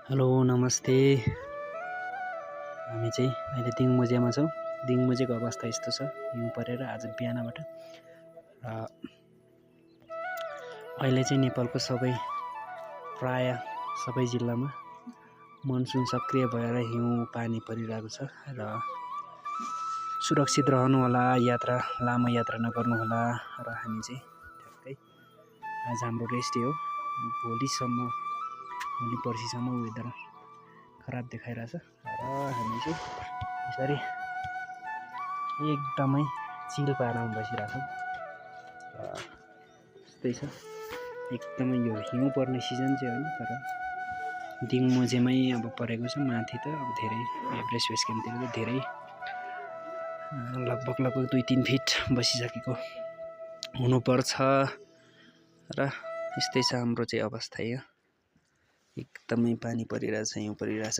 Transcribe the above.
Hello नमस्ते। हामी चाहिँ अहिले दिङमुजेमा छौँ। दिङमुजेको अवस्था यस्तो छ, हिउँ परेर आज बिहानबाट। र अहिले चाहिँ नेपालको प्राय सबै जिल्लामा मनसुन सक्रिय भएर हिउँ पानी परिरहेको छ। र सुरक्षित रहनुहोला, लामो यात्रा नगर्नुहोला। र हामी चाहिँ ठ्याक्कै आज हाम्रो रेस्ट डे हो। भोलि पर्सिसम्म वेदर खराब देखाइरहेछ र हामी चाहिँ यसरी एकदमै चिल पारामा बसिरहेछौँ। त्यस्तै छ, एकदमै यो हिउँ पर्ने सिजन चाहिँ होइन, तर दिङमुजेमै अब परेको छ। माथि त अब धेरै एभरेस्ट बेस क्याम्पतिर त धेरै लगभग 2-3 फिट बसिसकेको हुनुपर्छ। र यस्तै छ हाम्रो चाहिँ अवस्था। यो एकदमै पानी परिरहेछ, हिउँ परिरहेछ।